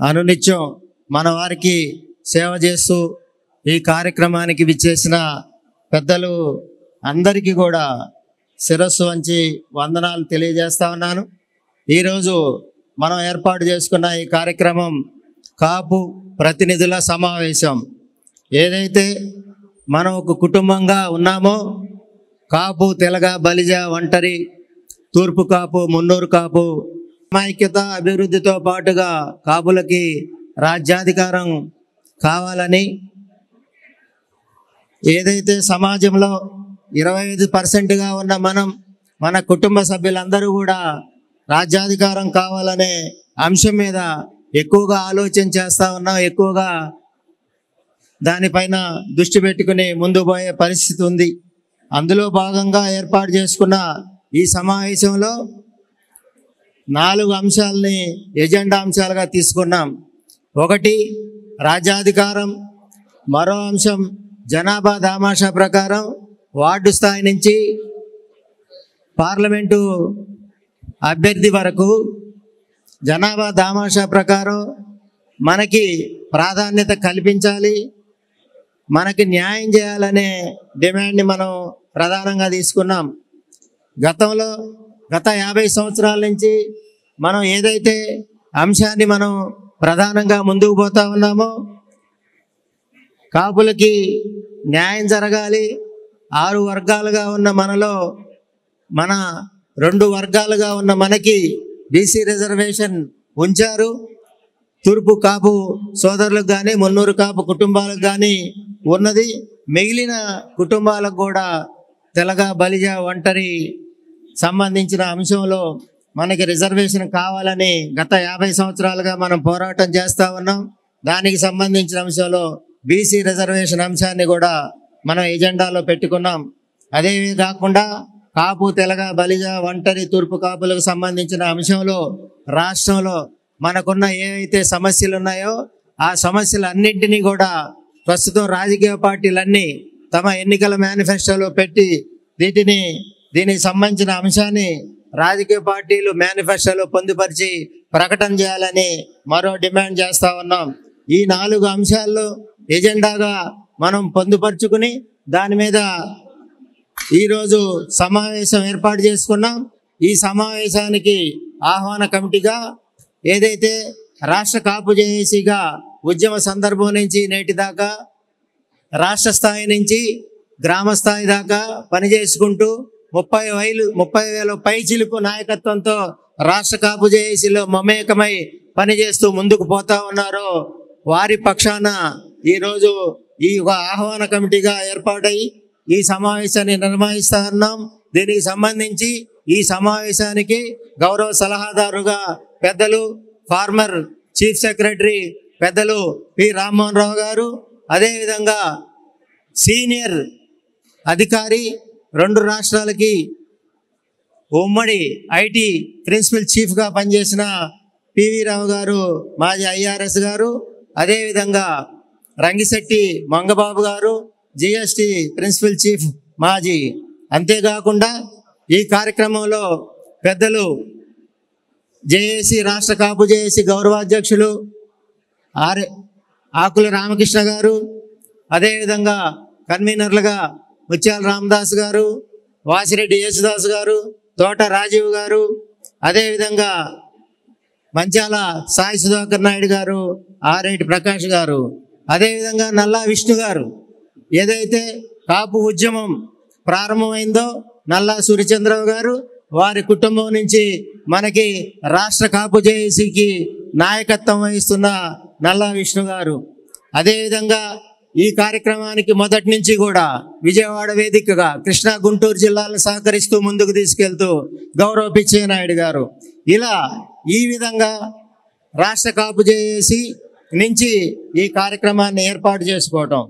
అనునిత్యం మన వారికి సేవ చేస్తూ ఈ కార్యక్రమానికి విచ్చేసిన పెద్దలు అందరికీ కూడా శిరస్సు వంచి వందనాలు తెలియజేస్తా ఉన్నాను. ఈరోజు మనం ఏర్పాటు చేసుకున్న ఈ కార్యక్రమం కాపు ప్రతినిధుల సమావేశం. ఏదైతే మనం ఒక కుటుంబంగా ఉన్నామో, కాపు, తెలగ, బలిజ, ఒంటరి, తూర్పు కాపు, మున్నూరు కాపు సమైక్యత అభివృద్ధితో పాటుగా కాపులకి రాజ్యాధికారం కావాలని, ఏదైతే సమాజంలో 25% ఉన్న మన కుటుంబ సభ్యులందరూ కూడా రాజ్యాధికారం కావాలనే అంశం మీద ఎక్కువగా ఆలోచన చేస్తూ ఉన్నాం. ఎక్కువగా దానిపైన దృష్టి పెట్టుకుని ముందు పోయే పరిస్థితి ఉంది. అందులో భాగంగా ఏర్పాటు చేసుకున్న ఈ సమావేశంలో 4 అంశాలని ఎజెండా అంశాలుగా తీసుకున్నాం. ఒకటి రాజ్యాధికారం, మరో అంశం జనాభా దామాషా ప్రకారం వార్డు స్థాయి నుంచి పార్లమెంటు అభ్యర్థి వరకు జనాభా దామాషా ప్రకారం మనకి ప్రాధాన్యత కల్పించాలి, మనకి న్యాయం చేయాలనే డిమాండ్ని మనం ప్రధానంగా తీసుకున్నాం. గత 50 సంవత్సరాల నుంచి మనం ఏదైతే అంశాన్ని మనం ప్రధానంగా ముందుకు పోతా ఉన్నామో, కాపులకి న్యాయం జరగాలి. 6 వర్గాలుగా ఉన్న మనలో 2 వర్గాలుగా ఉన్న మనకి బీసీ రిజర్వేషన్ ఉంచారు. తూర్పు కాపు సోదరులకు కానీ, మున్నూరు కాపు కుటుంబాలకు కానీ ఉన్నది. మిగిలిన కుటుంబాలకు కూడా తెలగ, బలిజ, ఒంటరి సంబంధించిన అంశంలో మనకి రిజర్వేషన్ కావాలని గత 50 సంవత్సరాలుగా మనం పోరాటం చేస్తూ ఉన్నాం. దానికి సంబంధించిన అంశంలో బీసీ రిజర్వేషన్ అంశాన్ని కూడా మనం ఎజెండాలో పెట్టుకున్నాం. అదే కాకుండా కాపు, తెలగ, బలిజ, ఒంటరి, తూర్పు కాపులకు సంబంధించిన అంశంలో రాష్ట్రంలో మనకున్న ఏవైతే సమస్యలు ఉన్నాయో ఆ సమస్యలన్నింటినీ కూడా ప్రస్తుతం రాజకీయ పార్టీలన్నీ తమ ఎన్నికల మేనిఫెస్టోలో పెట్టి దీనికి సంబంధించిన అంశాన్ని రాజకీయ పార్టీలు మేనిఫెస్టోలో పొందుపరిచి ప్రకటన చేయాలని మరో డిమాండ్ చేస్తూ ఉన్నాం. ఈ 4 అంశాల్లో ఎజెండాగా మనం పొందుపరుచుకుని దాని మీద ఈరోజు సమావేశం ఏర్పాటు చేసుకున్నాం. ఈ సమావేశానికి ఆహ్వాన కమిటీగా ఏదైతే రాష్ట్ర కాపు జేఏసీగా ఉద్యమ సందర్భం నుంచి నేటి దాకా రాష్ట్ర స్థాయి నుంచి గ్రామ స్థాయి దాకా పనిచేసుకుంటూ 30,000 పైచిలుకు నాయకత్వంతో రాష్ట్ర కాపు జేఏసీలో మమేకమై పనిచేస్తూ ముందుకు పోతా ఉన్నారో వారి పక్షాన ఈరోజు ఈ ఆహ్వాన కమిటీగా ఏర్పాటై ఈ సమావేశాన్ని నిర్వహిస్తా ఉన్నాం. దీనికి సంబంధించి ఈ సమావేశానికి గౌరవ సలహాదారుగా పెద్దలు ఫార్మర్ చీఫ్ సెక్రటరీ పెద్దలు పి రామ్మోహన్ రావు గారు, అదేవిధంగా సీనియర్ అధికారి 2 రాష్ట్రాలకి ఉమ్మడి ఐటీ ప్రిన్సిపల్ చీఫ్గా పనిచేసిన పివి రావు గారు, మాజీ ఐఆర్ఎస్ గారు, అదేవిధంగా రంగిశెట్టి మంగబాబు గారు, జిఎస్టి ప్రిన్సిపల్ చీఫ్ మాజీ. అంతేకాకుండా ఈ కార్యక్రమంలో పెద్దలు జేఏసీ రాష్ట్ర కాపు జేఏసీ గౌరవాధ్యక్షులు ఆకుల రామకృష్ణ గారు, అదేవిధంగా కన్వీనర్లుగా ముత్యాల రామదాస్ గారు, వాసిరెడ్డి యేసుదాస్ గారు, తోట రాజీవ్ గారు, అదేవిధంగా మంచాల సాయి సుధాకర్ నాయుడు గారు, ఆరేటి ప్రకాష్ గారు, అదేవిధంగా నల్లా విష్ణు గారు. ఏదైతే కాపు ఉద్యమం ప్రారంభమైందో నల్లా సూర్యచంద్రరావు గారు, వారి కుటుంబం నుంచి మనకి రాష్ట్ర కాపు జేఏసీకి నాయకత్వం వహిస్తున్న నల్లా విష్ణు గారు. అదేవిధంగా ఈ కార్యక్రమానికి మొదటి నుంచి కూడా విజయవాడ వేదికగా కృష్ణా, గుంటూరు జిల్లాలను సహకరిస్తూ ముందుకు తీసుకెళ్తూ గౌరవ పిచ్చయ్యనాయుడు గారు. ఇలా ఈ విధంగా రాష్ట్ర కాపు జేఏసీ నుంచి ఈ కార్యక్రమాన్ని ఏర్పాటు చేసుకోవటం